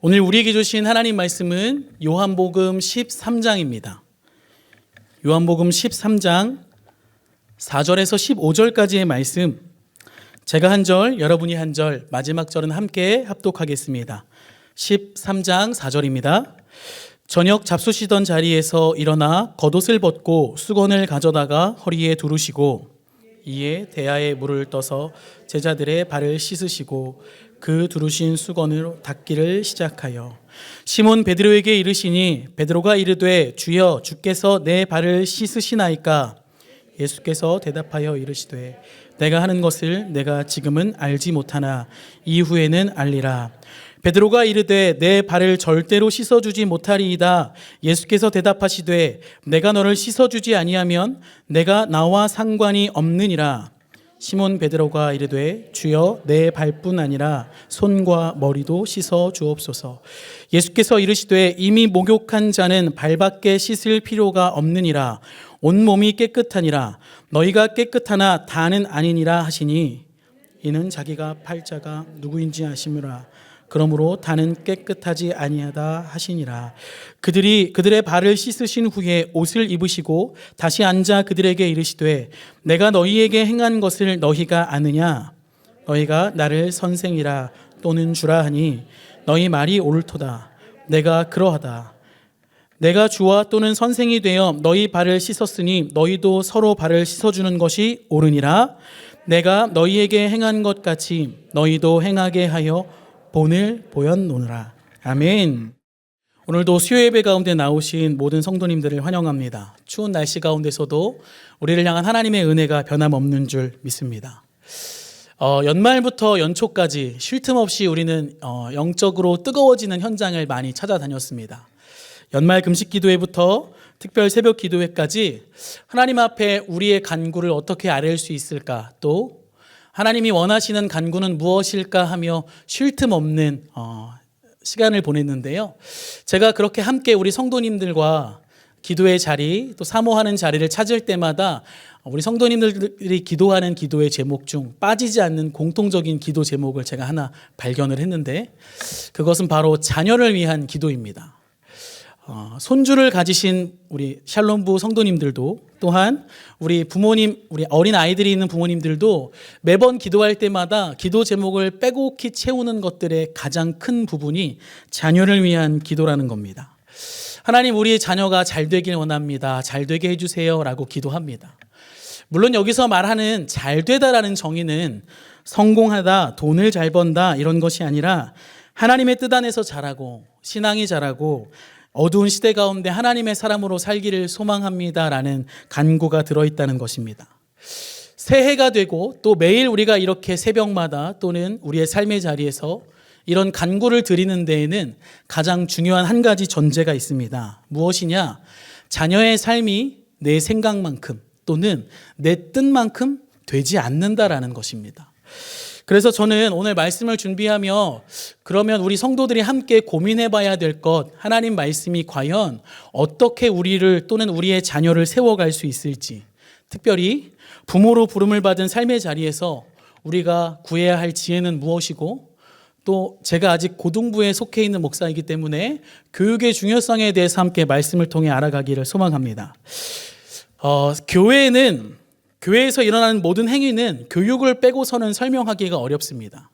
오늘 우리에게 주신 하나님 말씀은 요한복음 13장입니다. 요한복음 13장 4절에서 15절까지의 말씀, 제가 한 절, 여러분이 한 절, 마지막 절은 함께 합독하겠습니다. 13장 4절입니다. 저녁 잡수시던 자리에서 일어나 겉옷을 벗고 수건을 가져다가 허리에 두르시고 이에 대야에 물을 떠서 제자들의 발을 씻으시고 그 두르신 수건으로 닦기를 시작하여 시몬 베드로에게 이르시니 베드로가 이르되 주여 주께서 내 발을 씻으시나이까? 예수께서 대답하여 이르시되 내가 하는 것을 내가 지금은 알지 못하나 이후에는 알리라. 베드로가 이르되 내 발을 절대로 씻어주지 못하리이다. 예수께서 대답하시되 내가 너를 씻어주지 아니하면 내가 나와 상관이 없느니라. 시몬 베드로가 이르되 주여 내 발뿐 아니라 손과 머리도 씻어 주옵소서. 예수께서 이르시되 이미 목욕한 자는 발밖에 씻을 필요가 없느니라. 온몸이 깨끗하니라. 너희가 깨끗하나 다는 아니니라 하시니 이는 자기가 팔자가 누구인지 아심이라. 그러므로 다는 깨끗하지 아니하다 하시니라. 그들이 그들의 발을 씻으신 후에 옷을 입으시고 다시 앉아 그들에게 이르시되 내가 너희에게 행한 것을 너희가 아느냐? 너희가 나를 선생이라 또는 주라 하니 너희 말이 옳도다. 내가 그러하다. 내가 주와 또는 선생이 되어 너희 발을 씻었으니 너희도 서로 발을 씻어주는 것이 옳으니라. 내가 너희에게 행한 것 같이 너희도 행하게 하여 본을 보였노라. 아멘. 오늘도 수요 예배 가운데 나오신 모든 성도님들을 환영합니다. 추운 날씨 가운데서도 우리를 향한 하나님의 은혜가 변함없는 줄 믿습니다. 연말부터 연초까지 쉴 틈 없이 우리는 영적으로 뜨거워지는 현장을 많이 찾아다녔습니다. 연말 금식 기도회부터 특별 새벽 기도회까지 하나님 앞에 우리의 간구를 어떻게 아뢰을 수 있을까, 또 하나님이 원하시는 간구는 무엇일까 하며 쉴 틈 없는 시간을 보냈는데요. 제가 그렇게 함께 우리 성도님들과 기도의 자리, 또 사모하는 자리를 찾을 때마다 우리 성도님들이 기도하는 기도의 제목 중 빠지지 않는 공통적인 기도 제목을 제가 하나 발견을 했는데, 그것은 바로 자녀를 위한 기도입니다. 손주를 가지신 우리 샬롬부 성도님들도, 또한 우리 부모님, 우리 어린 아이들이 있는 부모님들도 매번 기도할 때마다 기도 제목을 빼곡히 채우는 것들의 가장 큰 부분이 자녀를 위한 기도라는 겁니다. 하나님, 우리의 자녀가 잘 되길 원합니다. 잘 되게 해주세요 라고 기도합니다. 물론 여기서 말하는 잘 되다라는 정의는 성공하다, 돈을 잘 번다 이런 것이 아니라 하나님의 뜻 안에서 자라고 신앙이 자라고 어두운 시대 가운데 하나님의 사람으로 살기를 소망합니다라는 간구가 들어있다는 것입니다. 새해가 되고 또 매일 우리가 이렇게 새벽마다 또는 우리의 삶의 자리에서 이런 간구를 드리는 데에는 가장 중요한 한 가지 전제가 있습니다. 무엇이냐? 자녀의 삶이 내 생각만큼 또는 내 뜻만큼 되지 않는다라는 것입니다. 그래서 저는 오늘 말씀을 준비하며 그러면 우리 성도들이 함께 고민해 봐야 될 것, 하나님 말씀이 과연 어떻게 우리를 또는 우리의 자녀를 세워갈 수 있을지, 특별히 부모로 부름을 받은 삶의 자리에서 우리가 구해야 할 지혜는 무엇이고, 또 제가 아직 고등부에 속해 있는 목사이기 때문에 교육의 중요성에 대해서 함께 말씀을 통해 알아가기를 소망합니다. 교회에서 일어나는 모든 행위는 교육을 빼고서는 설명하기가 어렵습니다.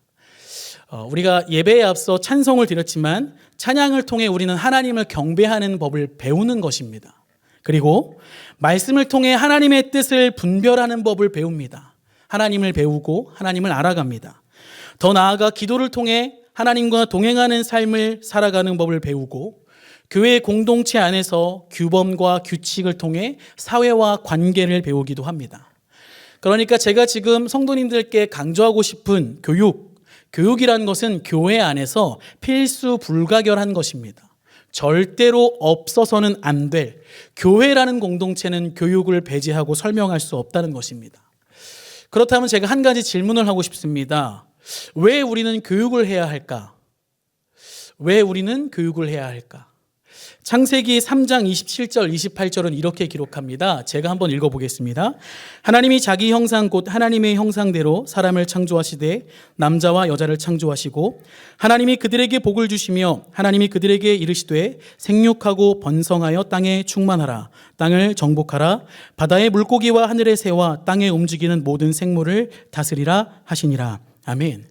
우리가 예배에 앞서 찬송을 드렸지만 찬양을 통해 우리는 하나님을 경배하는 법을 배우는 것입니다. 그리고 말씀을 통해 하나님의 뜻을 분별하는 법을 배웁니다. 하나님을 배우고 하나님을 알아갑니다. 더 나아가 기도를 통해 하나님과 동행하는 삶을 살아가는 법을 배우고, 교회 공동체 안에서 규범과 규칙을 통해 사회와 관계를 배우기도 합니다. 그러니까 제가 지금 성도님들께 강조하고 싶은 교육이라는 것은 교회 안에서 필수 불가결한 것입니다. 절대로 없어서는 안 될, 교회라는 공동체는 교육을 배제하고 설명할 수 없다는 것입니다. 그렇다면 제가 한 가지 질문을 하고 싶습니다. 왜 우리는 교육을 해야 할까? 왜 우리는 교육을 해야 할까? 창세기 3장 27절 28절은 이렇게 기록합니다. 제가 한번 읽어보겠습니다. 하나님이 자기 형상 곧 하나님의 형상대로 사람을 창조하시되 남자와 여자를 창조하시고 하나님이 그들에게 복을 주시며 하나님이 그들에게 이르시되 생육하고 번성하여 땅에 충만하라. 땅을 정복하라. 바다의 물고기와 하늘의 새와 땅에 움직이는 모든 생물을 다스리라 하시니라. 아멘.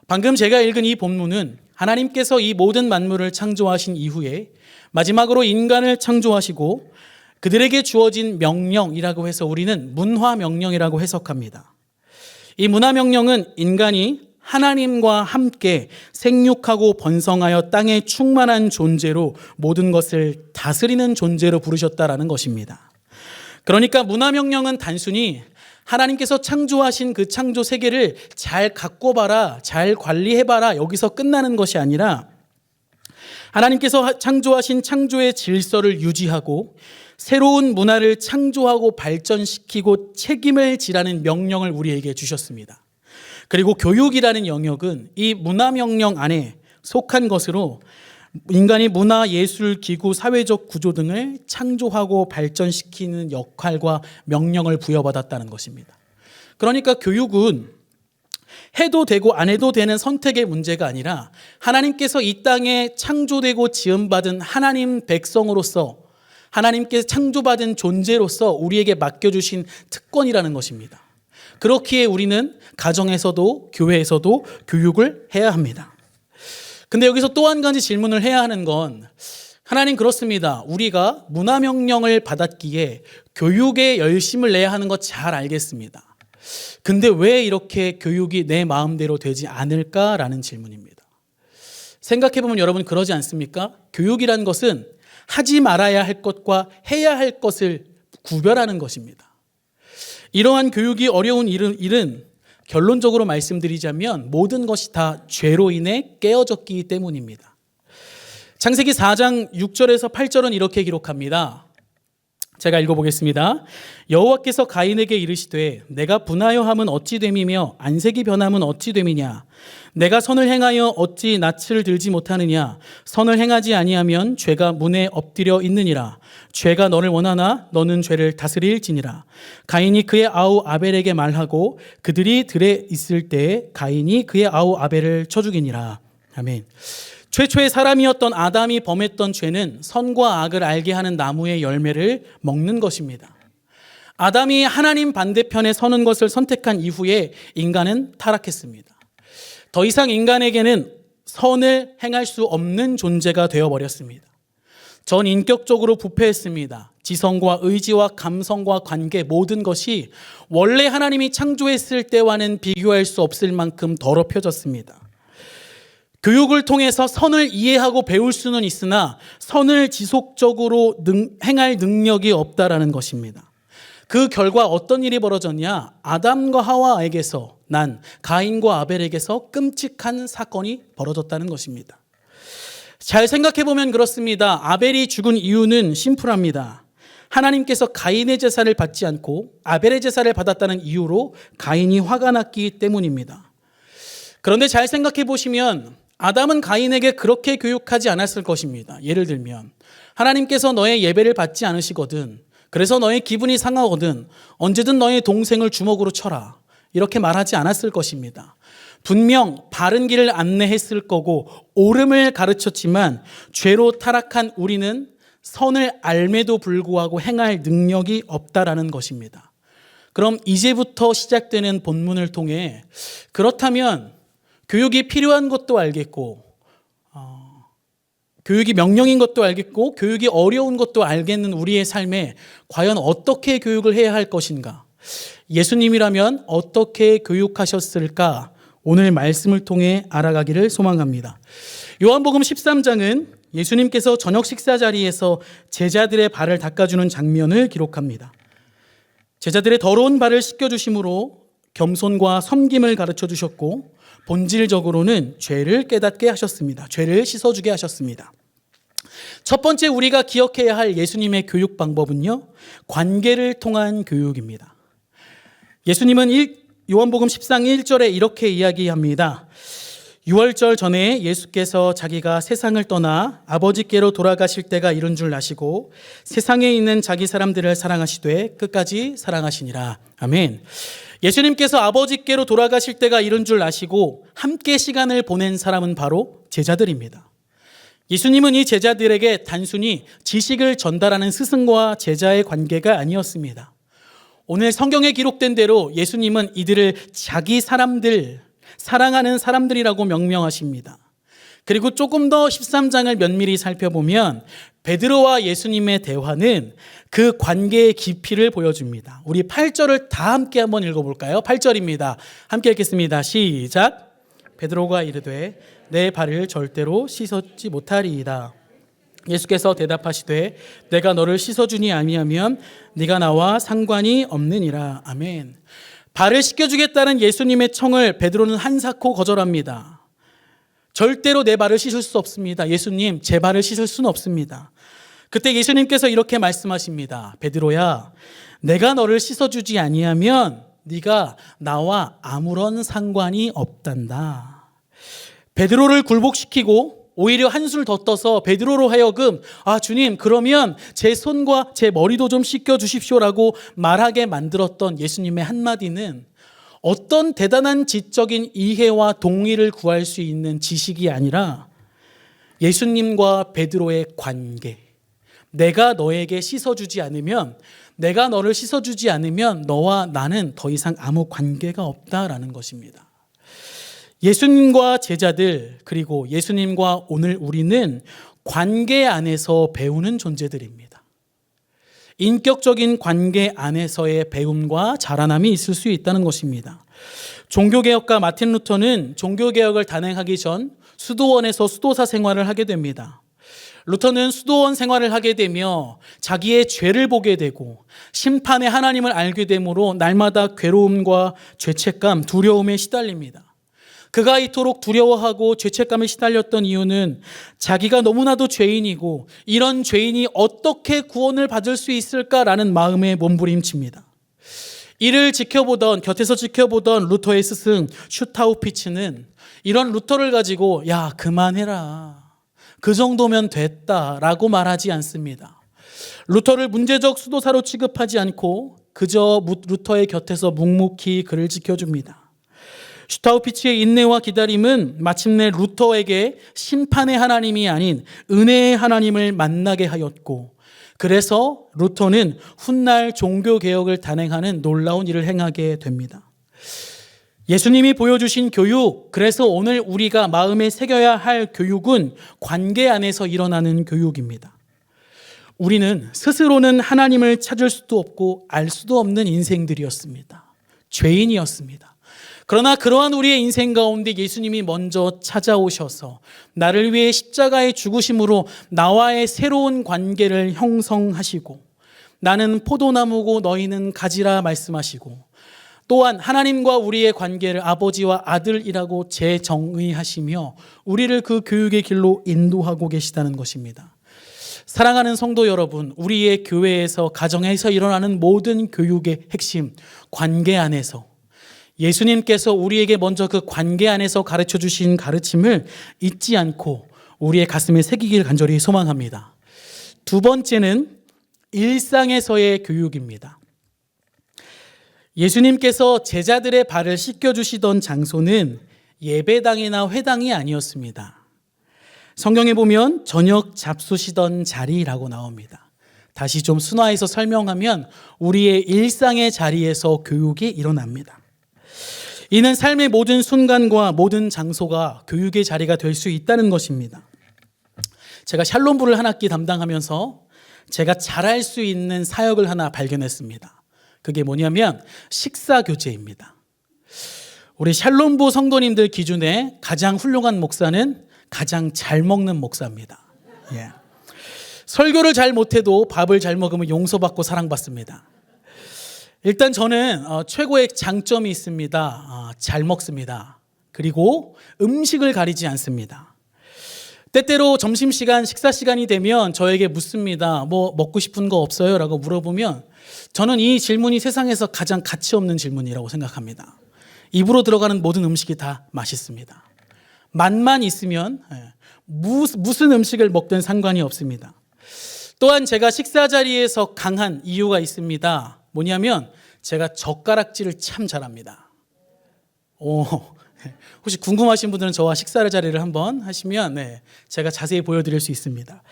방금 제가 읽은 이 본문은 하나님께서 이 모든 만물을 창조하신 이후에 마지막으로 인간을 창조하시고 그들에게 주어진 명령이라고 해서 우리는 문화명령이라고 해석합니다. 이 문화명령은 인간이 하나님과 함께 생육하고 번성하여 땅에 충만한 존재로 모든 것을 다스리는 존재로 부르셨다라는 것입니다. 그러니까 문화명령은 단순히 하나님께서 창조하신 그 창조 세계를 잘 갖고 봐라, 잘 관리해봐라 여기서 끝나는 것이 아니라 하나님께서 창조하신 창조의 질서를 유지하고 새로운 문화를 창조하고 발전시키고 책임을 지라는 명령을 우리에게 주셨습니다. 그리고 교육이라는 영역은 이 문화명령 안에 속한 것으로 인간이 문화, 예술, 기구, 사회적 구조 등을 창조하고 발전시키는 역할과 명령을 부여받았다는 것입니다. 그러니까 교육은 해도 되고 안 해도 되는 선택의 문제가 아니라 하나님께서 이 땅에 창조되고 지음받은 하나님 백성으로서 하나님께 창조받은 존재로서 우리에게 맡겨주신 특권이라는 것입니다. 그렇기에 우리는 가정에서도 교회에서도 교육을 해야 합니다. 근데 여기서 또 한 가지 질문을 해야 하는 건 하나님 그렇습니다. 우리가 문화명령을 받았기에 교육에 열심을 내야 하는 것 잘 알겠습니다. 근데 왜 이렇게 교육이 내 마음대로 되지 않을까라는 질문입니다. 생각해보면 여러분 그러지 않습니까? 교육이라는 것은 하지 말아야 할 것과 해야 할 것을 구별하는 것입니다. 이러한 교육이 어려운 일은 결론적으로 말씀드리자면 모든 것이 다 죄로 인해 깨어졌기 때문입니다. 창세기 4장 6절에서 8절은 이렇게 기록합니다. 제가 읽어보겠습니다. 여호와께서 가인에게 이르시되 내가 분하여 함은 어찌 됨이며 안색이 변함은 어찌 됨이냐. 내가 선을 행하여 어찌 낯을 들지 못하느냐. 선을 행하지 아니하면 죄가 문에 엎드려 있느니라. 죄가 너를 원하나 너는 죄를 다스릴지니라. 가인이 그의 아우 아벨에게 말하고 그들이 들에 있을 때에 가인이 그의 아우 아벨을 쳐 죽이니라. 아멘. 최초의 사람이었던 아담이 범했던 죄는 선과 악을 알게 하는 나무의 열매를 먹는 것입니다. 아담이 하나님 반대편에 서는 것을 선택한 이후에 인간은 타락했습니다. 더 이상 인간에게는 선을 행할 수 없는 존재가 되어버렸습니다. 전 인격적으로 부패했습니다. 지성과 의지와 감성과 관계 모든 것이 원래 하나님이 창조했을 때와는 비교할 수 없을 만큼 더럽혀졌습니다. 교육을 통해서 선을 이해하고 배울 수는 있으나 선을 지속적으로 행할 능력이 없다라는 것입니다. 그 결과 어떤 일이 벌어졌냐? 아담과 하와에게서 난 가인과 아벨에게서 끔찍한 사건이 벌어졌다는 것입니다. 잘 생각해보면 그렇습니다. 아벨이 죽은 이유는 심플합니다. 하나님께서 가인의 제사를 받지 않고 아벨의 제사를 받았다는 이유로 가인이 화가 났기 때문입니다. 그런데 잘 생각해 보시면 아담은 가인에게 그렇게 교육하지 않았을 것입니다. 예를 들면 하나님께서 너의 예배를 받지 않으시거든, 그래서 너의 기분이 상하거든 언제든 너의 동생을 주먹으로 쳐라, 이렇게 말하지 않았을 것입니다. 분명 바른 길을 안내했을 거고 옳음을 가르쳤지만 죄로 타락한 우리는 선을 알매도 불구하고 행할 능력이 없다라는 것입니다. 그럼 이제부터 시작되는 본문을 통해 그렇다면 교육이 필요한 것도 알겠고 교육이 명령인 것도 알겠고 교육이 어려운 것도 알겠는 우리의 삶에 과연 어떻게 교육을 해야 할 것인가? 예수님이라면 어떻게 교육하셨을까? 오늘 말씀을 통해 알아가기를 소망합니다. 요한복음 13장은 예수님께서 저녁 식사 자리에서 제자들의 발을 닦아주는 장면을 기록합니다. 제자들의 더러운 발을 씻겨주심으로 겸손과 섬김을 가르쳐 주셨고 본질적으로는 죄를 깨닫게 하셨습니다. 죄를 씻어주게 하셨습니다. 첫 번째 우리가 기억해야 할 예수님의 교육 방법은요, 관계를 통한 교육입니다. 예수님은 요한복음 13장 1절에 이렇게 이야기합니다. 유월절 전에 예수께서 자기가 세상을 떠나 아버지께로 돌아가실 때가 이른 줄 아시고 세상에 있는 자기 사람들을 사랑하시되 끝까지 사랑하시니라. 아멘. 예수님께서 아버지께로 돌아가실 때가 이른 줄 아시고 함께 시간을 보낸 사람은 바로 제자들입니다. 예수님은 이 제자들에게 단순히 지식을 전달하는 스승과 제자의 관계가 아니었습니다. 오늘 성경에 기록된 대로 예수님은 이들을 자기 사람들, 사랑하는 사람들이라고 명명하십니다. 그리고 조금 더 13장을 면밀히 살펴보면 베드로와 예수님의 대화는 그 관계의 깊이를 보여줍니다. 우리 8절을 다 함께 한번 읽어볼까요? 8절입니다. 함께 읽겠습니다. 시작. 베드로가 이르되 내 발을 절대로 씻었지 못하리이다. 예수께서 대답하시되 내가 너를 씻어주니 아니하면 네가 나와 상관이 없느니라. 아멘. 발을 씻겨주겠다는 예수님의 청을 베드로는 한사코 거절합니다. 절대로 내 발을 씻을 수 없습니다. 예수님, 제 발을 씻을 수는 없습니다. 그때 예수님께서 이렇게 말씀하십니다. 베드로야, 내가 너를 씻어주지 아니하면 네가 나와 아무런 상관이 없단다. 베드로를 굴복시키고 오히려 한술 더 떠서 베드로로 하여금 주님, 그러면 제 손과 제 머리도 좀 씻겨주십시오라고 말하게 만들었던 예수님의 한마디는 어떤 대단한 지적인 이해와 동의를 구할 수 있는 지식이 아니라 예수님과 베드로의 관계, 내가 너에게 씻어주지 않으면, 내가 너를 씻어주지 않으면 너와 나는 더 이상 아무 관계가 없다라는 것입니다. 예수님과 제자들, 그리고 예수님과 오늘 우리는 관계 안에서 배우는 존재들입니다. 인격적인 관계 안에서의 배움과 자라남이 있을 수 있다는 것입니다. 종교개혁가 마틴 루터는 종교개혁을 단행하기 전 수도원에서 수도사 생활을 하게 됩니다. 루터는 수도원 생활을 하게 되며 자기의 죄를 보게 되고 심판의 하나님을 알게 되므로 날마다 괴로움과 죄책감, 두려움에 시달립니다. 그가 이토록 두려워하고 죄책감에 시달렸던 이유는 자기가 너무나도 죄인이고 이런 죄인이 어떻게 구원을 받을 수 있을까라는 마음에 몸부림칩니다. 이를 곁에서 지켜보던 루터의 스승 슈타우피츠는 이런 루터를 가지고 야, 그만해라, 그 정도면 됐다라고 말하지 않습니다. 루터를 문제적 수도사로 취급하지 않고 그저 루터의 곁에서 묵묵히 그를 지켜줍니다. 슈타우피츠의 인내와 기다림은 마침내 루터에게 심판의 하나님이 아닌 은혜의 하나님을 만나게 하였고, 그래서 루터는 훗날 종교개혁을 단행하는 놀라운 일을 행하게 됩니다. 예수님이 보여주신 교육, 그래서 오늘 우리가 마음에 새겨야 할 교육은 관계 안에서 일어나는 교육입니다. 우리는 스스로는 하나님을 찾을 수도 없고 알 수도 없는 인생들이었습니다. 죄인이었습니다. 그러나 그러한 우리의 인생 가운데 예수님이 먼저 찾아오셔서 나를 위해 십자가의 죽으심으로 나와의 새로운 관계를 형성하시고, 나는 포도나무고 너희는 가지라 말씀하시고, 또한 하나님과 우리의 관계를 아버지와 아들이라고 재정의하시며 우리를 그 교육의 길로 인도하고 계시다는 것입니다. 사랑하는 성도 여러분, 우리의 교회에서, 가정에서 일어나는 모든 교육의 핵심, 관계 안에서 예수님께서 우리에게 먼저 그 관계 안에서 가르쳐 주신 가르침을 잊지 않고 우리의 가슴에 새기길 간절히 소망합니다. 두 번째는 일상에서의 교육입니다. 예수님께서 제자들의 발을 씻겨주시던 장소는 예배당이나 회당이 아니었습니다. 성경에 보면 저녁 잡수시던 자리라고 나옵니다. 다시 좀 순화해서 설명하면 우리의 일상의 자리에서 교육이 일어납니다. 이는 삶의 모든 순간과 모든 장소가 교육의 자리가 될 수 있다는 것입니다. 제가 샬롬부를 한 학기 담당하면서 제가 잘할 수 있는 사역을 하나 발견했습니다. 그게 뭐냐면 식사교제입니다. 우리 샬롬부 성도님들 기준에 가장 훌륭한 목사는 가장 잘 먹는 목사입니다. 예. 설교를 잘 못해도 밥을 잘 먹으면 용서받고 사랑받습니다. 일단 저는 최고의 장점이 있습니다. 잘 먹습니다. 그리고 음식을 가리지 않습니다. 때때로 점심시간, 식사시간이 되면 저에게 묻습니다. 뭐 먹고 싶은 거 없어요? 라고 물어보면 저는 이 질문이 세상에서 가장 가치 없는 질문이라고 생각합니다. 입으로 들어가는 모든 음식이 다 맛있습니다. 맛만 있으면 무슨 음식을 먹든 상관이 없습니다. 또한 제가 식사 자리에서 강한 이유가 있습니다. 뭐냐면 제가 젓가락질을 참 잘합니다. 혹시 궁금하신 분들은 저와 식사 자리를 한번 하시면 제가 자세히 보여드릴 수 있습니다.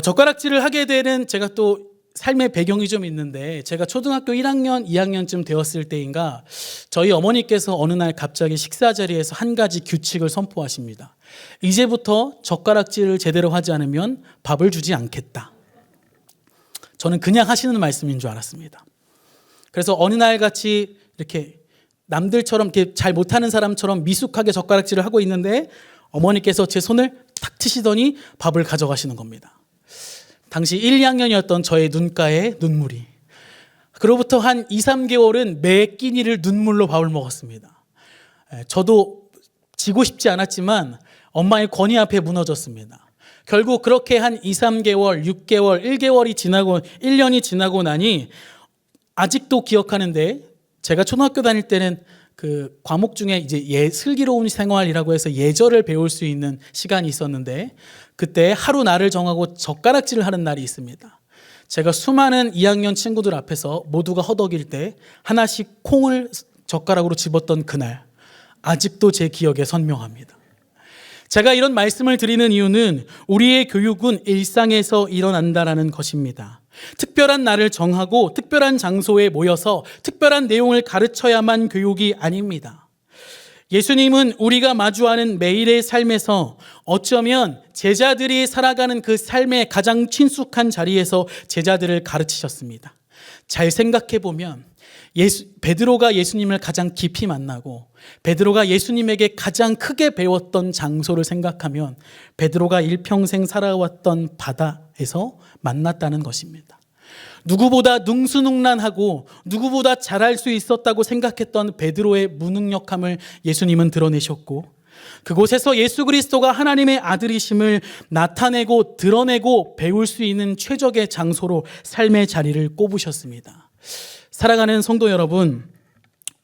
젓가락질을 하게 되는 제가 또 삶의 배경이 좀 있는데, 제가 초등학교 1학년, 2학년쯤 되었을 때인가 저희 어머니께서 어느 날 갑자기 식사 자리에서 한 가지 규칙을 선포하십니다. 이제부터 젓가락질을 제대로 하지 않으면 밥을 주지 않겠다. 저는 그냥 하시는 말씀인 줄 알았습니다. 그래서 어느 날 같이 이렇게 남들처럼 이렇게 잘 못하는 사람처럼 미숙하게 젓가락질을 하고 있는데 어머니께서 제 손을 탁 치시더니 밥을 가져가시는 겁니다. 당시 1, 2학년이었던 저의 눈가에 눈물이. 그로부터 한 2, 3개월은 매 끼니를 눈물로 밥을 먹었습니다. 저도 지고 싶지 않았지만 엄마의 권위 앞에 무너졌습니다. 결국 그렇게 한 2, 3개월, 6개월, 1개월이 지나고 1년이 지나고 나니 아직도 기억하는데, 제가 초등학교 다닐 때는 그 과목 중에 이제 슬기로운 생활이라고 해서 예절을 배울 수 있는 시간이 있었는데, 그때 하루 날을 정하고 젓가락질을 하는 날이 있습니다. 제가 수많은 2학년 친구들 앞에서 모두가 허덕일 때 하나씩 콩을 젓가락으로 집었던 그날, 아직도 제 기억에 선명합니다. 제가 이런 말씀을 드리는 이유는 우리의 교육은 일상에서 일어난다라는 것입니다. 특별한 날을 정하고 특별한 장소에 모여서 특별한 내용을 가르쳐야만 교육이 아닙니다. 예수님은 우리가 마주하는 매일의 삶에서 어쩌면 제자들이 살아가는 그 삶의 가장 친숙한 자리에서 제자들을 가르치셨습니다. 잘 생각해 보면 베드로가 예수님을 가장 깊이 만나고 베드로가 예수님에게 가장 크게 배웠던 장소를 생각하면 베드로가 일평생 살아왔던 바다에서 만났다는 것입니다. 누구보다 능수능란하고 누구보다 잘할 수 있었다고 생각했던 베드로의 무능력함을 예수님은 드러내셨고, 그곳에서 예수 그리스도가 하나님의 아들이심을 나타내고 드러내고 배울 수 있는 최적의 장소로 삶의 자리를 꼽으셨습니다. 사랑하는 성도 여러분,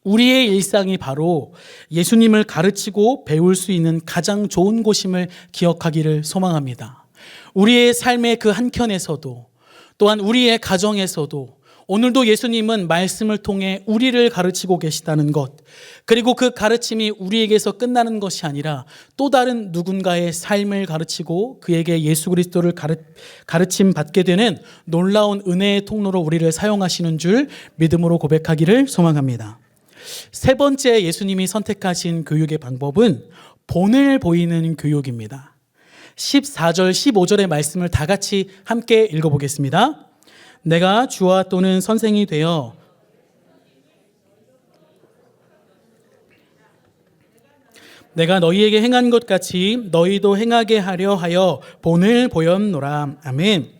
우리의 일상이 바로 예수님을 가르치고 배울 수 있는 가장 좋은 곳임을 기억하기를 소망합니다. 우리의 삶의 그 한켠에서도, 또한 우리의 가정에서도 오늘도 예수님은 말씀을 통해 우리를 가르치고 계시다는 것, 그리고 그 가르침이 우리에게서 끝나는 것이 아니라 또 다른 누군가의 삶을 가르치고 그에게 예수 그리스도를 가르침 받게 되는 놀라운 은혜의 통로로 우리를 사용하시는 줄 믿음으로 고백하기를 소망합니다. 세 번째 예수님이 선택하신 교육의 방법은 본을 보이는 교육입니다. 14절, 15절의 말씀을 다 같이 함께 읽어보겠습니다. 내가 주와 또는 선생이 되어 내가 너희에게 행한 것 같이 너희도 행하게 하려 하여 본을 보였노라. 아멘.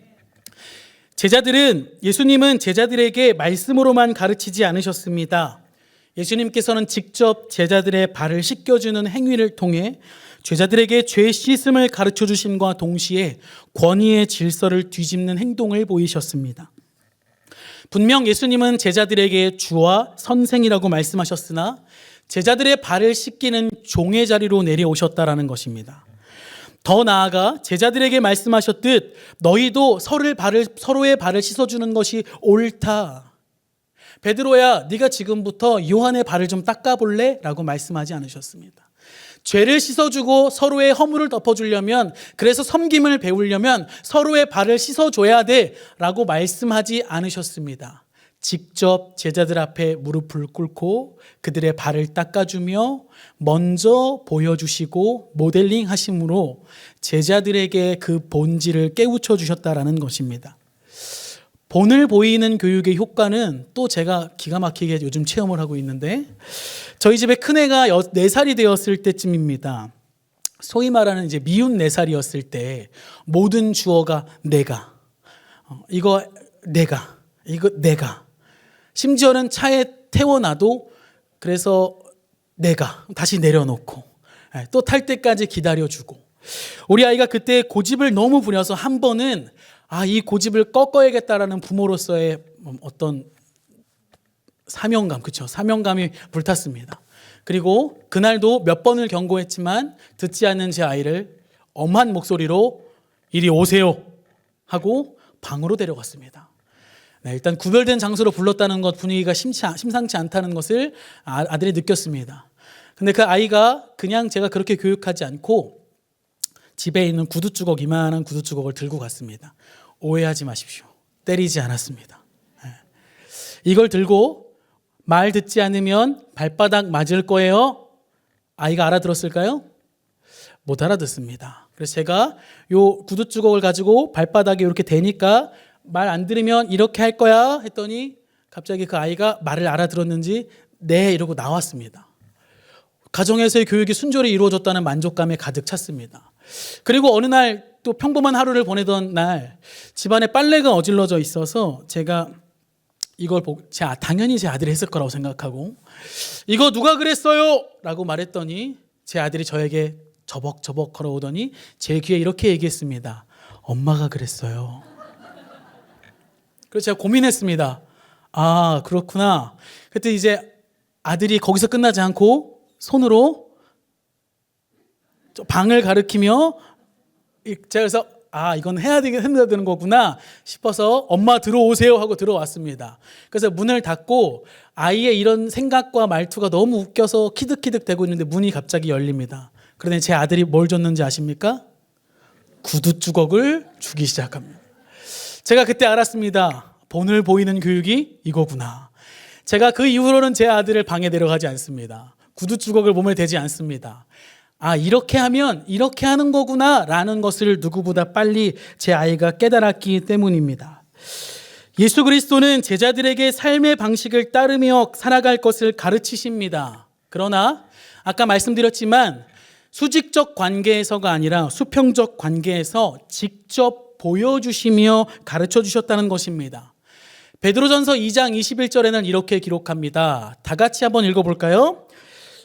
예수님은 제자들에게 말씀으로만 가르치지 않으셨습니다. 예수님께서는 직접 제자들의 발을 씻겨주는 행위를 통해 제자들에게 죄 씻음을 가르쳐 주심과 동시에 권위의 질서를 뒤집는 행동을 보이셨습니다. 분명 예수님은 제자들에게 주와 선생이라고 말씀하셨으나 제자들의 발을 씻기는 종의 자리로 내려오셨다라는 것입니다. 더 나아가 제자들에게 말씀하셨듯 너희도 서로의 발을 씻어주는 것이 옳다. 베드로야, 네가 지금부터 요한의 발을 좀 닦아볼래? 라고 말씀하지 않으셨습니다. 죄를 씻어주고 서로의 허물을 덮어주려면, 그래서 섬김을 배우려면 서로의 발을 씻어줘야 돼 라고 말씀하지 않으셨습니다. 직접 제자들 앞에 무릎을 꿇고 그들의 발을 닦아주며 먼저 보여주시고 모델링 하심으로 제자들에게 그 본질을 깨우쳐 주셨다라는 것입니다. 본을 보이는 교육의 효과는 또 제가 기가 막히게 요즘 체험을 하고 있는데, 저희 집에 큰애가 4살이 되었을 때쯤입니다. 소위 말하는 이제 미운 4살이었을 때 모든 주어가 내가, 이거 내가, 이거 내가, 심지어는 차에 태워놔도 그래서 내가 다시 내려놓고 또 탈 때까지 기다려주고, 우리 아이가 그때 고집을 너무 부려서 한 번은 이 고집을 꺾어야겠다라는 부모로서의 어떤 사명감, 그렇죠? 사명감이 불탔습니다. 그리고 그날도 몇 번을 경고했지만 듣지 않는 제 아이를 엄한 목소리로 이리 오세요 하고 방으로 데려갔습니다. 네, 일단 구별된 장소로 불렀다는 것, 분위기가 심상치 않다는 것을 아들이 느꼈습니다. 근데 그 아이가 그냥 제가 그렇게 교육하지 않고 집에 있는 구두주걱, 이만한 구두주걱을 들고 갔습니다. 오해하지 마십시오. 때리지 않았습니다. 이걸 들고 말 듣지 않으면 발바닥 맞을 거예요. 아이가 알아들었을까요? 못 알아듣습니다. 그래서 제가 요 구두주걱을 가지고 발바닥에 이렇게 대니까 말 안 들으면 이렇게 할 거야 했더니 갑자기 그 아이가 말을 알아들었는지 네 이러고 나왔습니다. 가정에서의 교육이 순조리 이루어졌다는 만족감에 가득 찼습니다. 그리고 어느 날 또 평범한 하루를 보내던 날 집안에 빨래가 어질러져 있어서 제가 이걸 보고 당연히 제 아들이 했을 거라고 생각하고 이거 누가 그랬어요? 라고 말했더니 제 아들이 저에게 저벅저벅 걸어오더니 제 귀에 이렇게 얘기했습니다. 엄마가 그랬어요. 그래서 제가 고민했습니다. 아 그렇구나. 그때 이제 아들이 거기서 끝나지 않고 손으로 방을 가리키며 제가 그래서 이건 해야 되는 거구나 싶어서 엄마 들어오세요 하고 들어왔습니다. 그래서 문을 닫고 아이의 이런 생각과 말투가 너무 웃겨서 키득키득 대고 있는데 문이 갑자기 열립니다. 그런데 제 아들이 뭘 줬는지 아십니까? 구두주걱을 주기 시작합니다. 제가 그때 알았습니다. 본을 보이는 교육이 이거구나. 제가 그 이후로는 제 아들을 방에 데려가지 않습니다. 구두주걱을 몸에 대지 않습니다. 이렇게 하면 이렇게 하는 거구나 라는 것을 누구보다 빨리 제 아이가 깨달았기 때문입니다. 예수 그리스도는 제자들에게 삶의 방식을 따르며 살아갈 것을 가르치십니다. 그러나 아까 말씀드렸지만 수직적 관계에서가 아니라 수평적 관계에서 직접 보여주시며 가르쳐 주셨다는 것입니다. 베드로전서 2장 21절에는 이렇게 기록합니다. 다 같이 한번 읽어볼까요?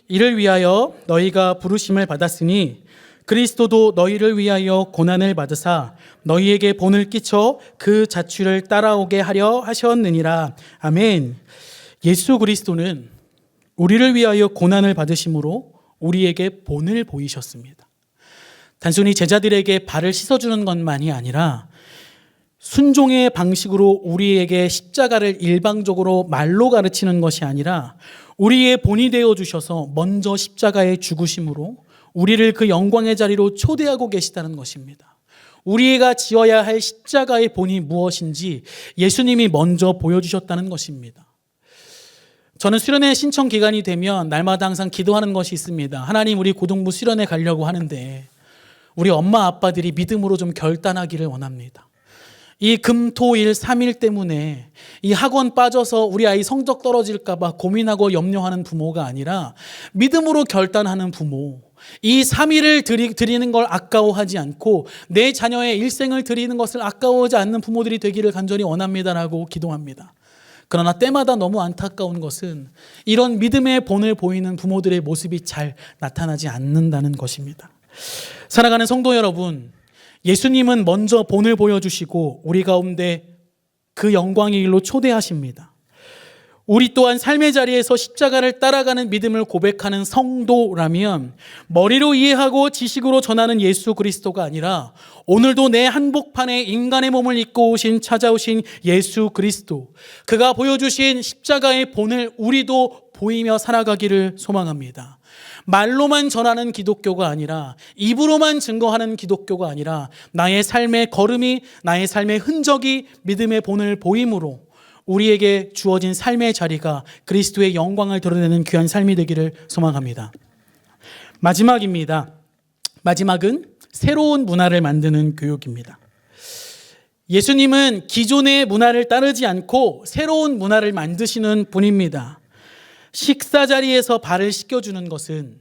이를 위하여 너희가 부르심을 받았으니 그리스도도 너희를 위하여 고난을 받으사 너희에게 본을 끼쳐 그 자취를 따라오게 하려 하셨느니라. 아멘. 예수 그리스도는 우리를 위하여 고난을 받으심으로 우리에게 본을 보이셨습니다. 단순히 제자들에게 발을 씻어주는 것만이 아니라 순종의 방식으로 우리에게 십자가를 일방적으로 말로 가르치는 것이 아니라 우리의 본이 되어 주셔서 먼저 십자가의 죽으심으로 우리를 그 영광의 자리로 초대하고 계시다는 것입니다. 우리가 지어야 할 십자가의 본이 무엇인지 예수님이 먼저 보여주셨다는 것입니다. 저는 수련회 신청 기간이 되면 날마다 항상 기도하는 것이 있습니다. 하나님, 우리 고등부 수련회 가려고 하는데 우리 엄마 아빠들이 믿음으로 좀 결단하기를 원합니다. 이 금, 토, 일 3일 때문에 이 학원 빠져서 우리 아이 성적 떨어질까 봐 고민하고 염려하는 부모가 아니라 믿음으로 결단하는 부모, 이 3일을 드리는 걸 아까워하지 않고 내 자녀의 일생을 드리는 것을 아까워하지 않는 부모들이 되기를 간절히 원합니다라고 기도합니다. 그러나 때마다 너무 안타까운 것은 이런 믿음의 본을 보이는 부모들의 모습이 잘 나타나지 않는다는 것입니다. 사랑하는 성도 여러분, 예수님은 먼저 본을 보여주시고 우리 가운데 그 영광의 일로 초대하십니다. 우리 또한 삶의 자리에서 십자가를 따라가는 믿음을 고백하는 성도라면 머리로 이해하고 지식으로 전하는 예수 그리스도가 아니라 오늘도 내 한복판에 인간의 몸을 입고 찾아오신 예수 그리스도, 그가 보여주신 십자가의 본을 우리도 보이며 살아가기를 소망합니다. 말로만 전하는 기독교가 아니라, 입으로만 증거하는 기독교가 아니라 나의 삶의 걸음이, 나의 삶의 흔적이 믿음의 본을 보임으로 우리에게 주어진 삶의 자리가 그리스도의 영광을 드러내는 귀한 삶이 되기를 소망합니다. 마지막입니다. 마지막은 새로운 문화를 만드는 교육입니다. 예수님은 기존의 문화를 따르지 않고 새로운 문화를 만드시는 분입니다. 식사 자리에서 발을 씻겨주는 것은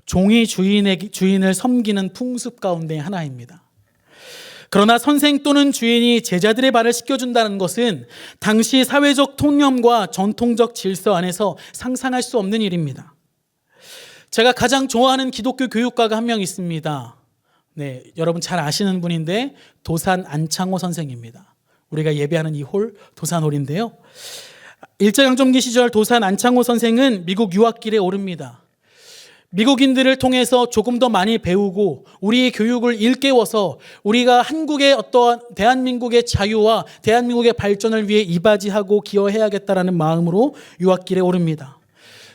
종이 주인을 섬기는 풍습 가운데 하나입니다. 그러나 선생 또는 주인이 제자들의 발을 씻겨준다는 것은 당시 사회적 통념과 전통적 질서 안에서 상상할 수 없는 일입니다. 제가 가장 좋아하는 기독교 교육가가 한 명 있습니다. 네, 여러분 잘 아시는 분인데 도산 안창호 선생입니다. 우리가 예배하는 이 홀 도산홀인데요. 일제강점기 시절 도산 안창호 선생은 미국 유학길에 오릅니다. 미국인들을 통해서 조금 더 많이 배우고 우리의 교육을 일깨워서 우리가 한국의 어떠한 대한민국의 자유와 대한민국의 발전을 위해 이바지하고 기여해야겠다라는 마음으로 유학길에 오릅니다.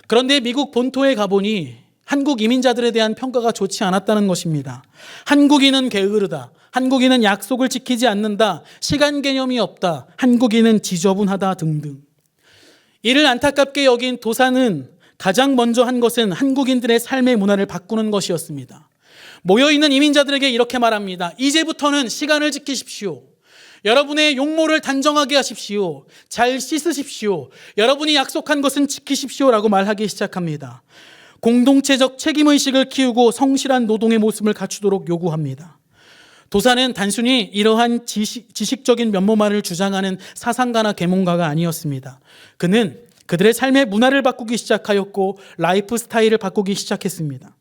그런데 미국 본토에 가보니 한국 이민자들에 대한 평가가 좋지 않았다는 것입니다. 한국인은 게으르다. 한국인은 약속을 지키지 않는다. 시간 개념이 없다. 한국인은 지저분하다 등등. 이를 안타깝게 여긴 도산은 가장 먼저 한 것은 한국인들의 삶의 문화를 바꾸는 것이었습니다. 모여있는 이민자들에게 이렇게 말합니다. 이제부터는 시간을 지키십시오. 여러분의 용모를 단정하게 하십시오. 잘 씻으십시오. 여러분이 약속한 것은 지키십시오라고 말하기 시작합니다. 공동체적 책임의식을 키우고 성실한 노동의 모습을 갖추도록 요구합니다. 도산은 단순히 이러한 지식적인 면모만을 주장하는 사상가나 계몽가가 아니었습니다. 그는 그들의 삶의 문화를 바꾸기 시작하였고 라이프 스타일을 바꾸기 시작했습니다.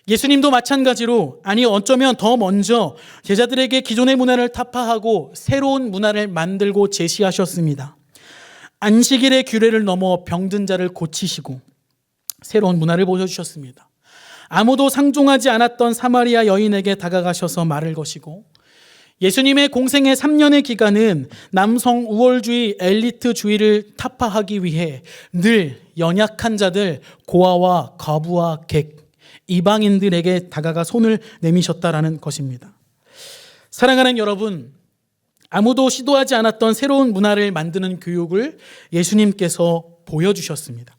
예수님도 마찬가지로, 아니 어쩌면 더 먼저 제자들에게 기존의 문화를 타파하고 새로운 문화를 만들고 제시하셨습니다. 안식일의 규례를 넘어 병든 자를 고치시고 새로운 문화를 보여주셨습니다. 아무도 상종하지 않았던 사마리아 여인에게 다가가셔서 말을 거시고, 예수님의 공생의 3년의 기간은 남성 우월주의, 엘리트주의를 타파하기 위해 늘 연약한 자들, 고아와 과부와 객, 이방인들에게 다가가 손을 내미셨다라는 것입니다. 사랑하는 여러분, 아무도 시도하지 않았던 새로운 문화를 만드는 교육을 예수님께서 보여주셨습니다.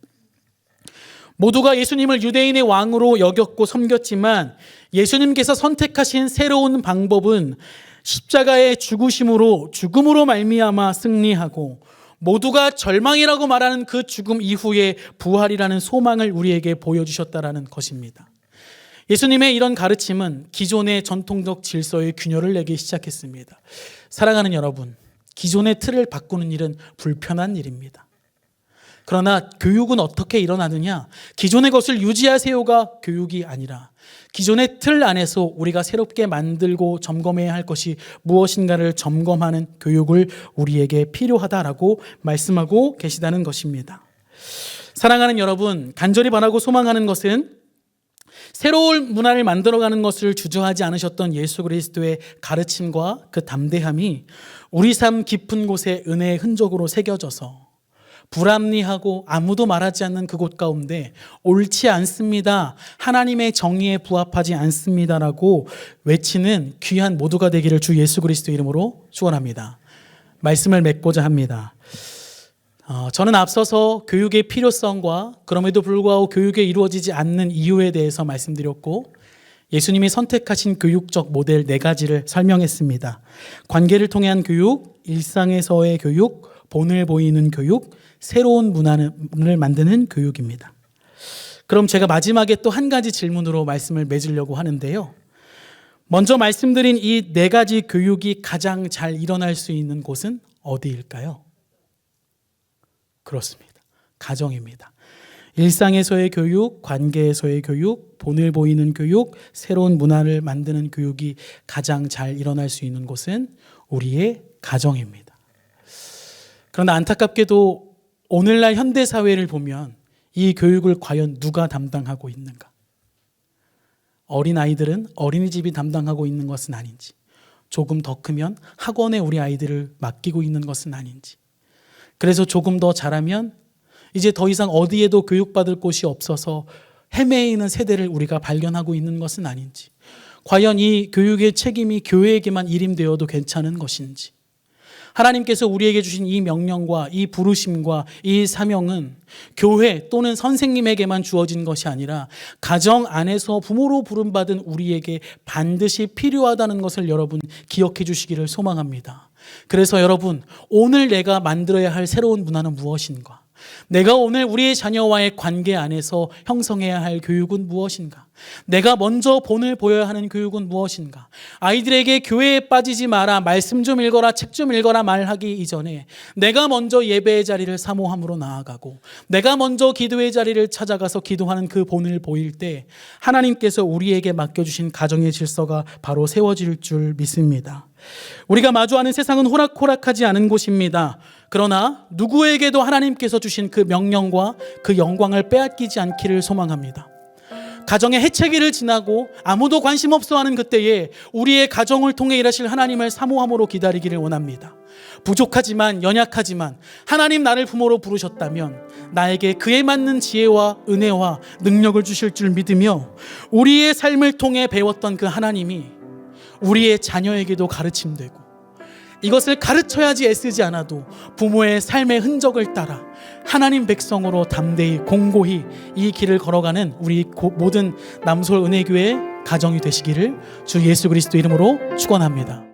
모두가 예수님을 유대인의 왕으로 여겼고 섬겼지만 예수님께서 선택하신 새로운 방법은 십자가의 죽음으로 말미암아 승리하고 모두가 절망이라고 말하는 그 죽음 이후에 부활이라는 소망을 우리에게 보여주셨다라는 것입니다. 예수님의 이런 가르침은 기존의 전통적 질서의 균열을 내기 시작했습니다. 사랑하는 여러분, 기존의 틀을 바꾸는 일은 불편한 일입니다. 그러나 교육은 어떻게 일어나느냐? 기존의 것을 유지하세요가 교육이 아니라 기존의 틀 안에서 우리가 새롭게 만들고 점검해야 할 것이 무엇인가를 점검하는 교육을 우리에게 필요하다라고 말씀하고 계시다는 것입니다. 사랑하는 여러분, 간절히 바라고 소망하는 것은 새로운 문화를 만들어가는 것을 주저하지 않으셨던 예수 그리스도의 가르침과 그 담대함이 우리 삶 깊은 곳에 은혜의 흔적으로 새겨져서 불합리하고 아무도 말하지 않는 그곳 가운데 옳지 않습니다, 하나님의 정의에 부합하지 않습니다라고 외치는 귀한 모두가 되기를 주 예수 그리스도 이름으로 축원합니다. 말씀을 맺고자 합니다. 저는 앞서서 교육의 필요성과 그럼에도 불구하고 교육이 이루어지지 않는 이유에 대해서 말씀드렸고, 예수님이 선택하신 교육적 모델 4가지를 설명했습니다. 관계를 통한 교육, 일상에서의 교육, 본을 보이는 교육, 새로운 문화를 만드는 교육입니다. 그럼 제가 마지막에 또 한 가지 질문으로 말씀을 맺으려고 하는데요. 먼저 말씀드린 이 4가지 교육이 가장 잘 일어날 수 있는 곳은 어디일까요? 그렇습니다. 가정입니다. 일상에서의 교육, 관계에서의 교육, 본을 보이는 교육, 새로운 문화를 만드는 교육이 가장 잘 일어날 수 있는 곳은 우리의 가정입니다. 그러나 안타깝게도 오늘날 현대사회를 보면 이 교육을 과연 누가 담당하고 있는가? 어린아이들은 어린이집이 담당하고 있는 것은 아닌지, 조금 더 크면 학원에 우리 아이들을 맡기고 있는 것은 아닌지, 그래서 조금 더 자라면 이제 더 이상 어디에도 교육받을 곳이 없어서 헤매이는 세대를 우리가 발견하고 있는 것은 아닌지, 과연 이 교육의 책임이 교회에게만 일임되어도 괜찮은 것인지, 하나님께서 우리에게 주신 이 명령과 이 부르심과 이 사명은 교회 또는 선생님에게만 주어진 것이 아니라 가정 안에서 부모로 부름받은 우리에게 반드시 필요하다는 것을 여러분 기억해 주시기를 소망합니다. 그래서 여러분, 오늘 내가 만들어야 할 새로운 문화는 무엇인가? 내가 오늘 우리의 자녀와의 관계 안에서 형성해야 할 교육은 무엇인가? 내가 먼저 본을 보여야 하는 교육은 무엇인가? 아이들에게 교회에 빠지지 마라, 말씀 좀 읽어라, 책 좀 읽어라 말하기 이전에 내가 먼저 예배의 자리를 사모함으로 나아가고 내가 먼저 기도의 자리를 찾아가서 기도하는 그 본을 보일 때 하나님께서 우리에게 맡겨주신 가정의 질서가 바로 세워질 줄 믿습니다. 우리가 마주하는 세상은 호락호락하지 않은 곳입니다. 그러나 누구에게도 하나님께서 주신 그 명령과 그 영광을 빼앗기지 않기를 소망합니다. 가정의 해체기를 지나고 아무도 관심 없어하는 그때에 우리의 가정을 통해 일하실 하나님을 사모함으로 기다리기를 원합니다. 부족하지만 연약하지만 하나님 나를 부모로 부르셨다면 나에게 그에 맞는 지혜와 은혜와 능력을 주실 줄 믿으며 우리의 삶을 통해 배웠던 그 하나님이 우리의 자녀에게도 가르침되고 이것을 가르쳐야지 애쓰지 않아도 부모의 삶의 흔적을 따라 하나님 백성으로 담대히 공고히 이 길을 걸어가는 우리 모든 남솔 은혜교회 가정이 되시기를 주 예수 그리스도 이름으로 축원합니다.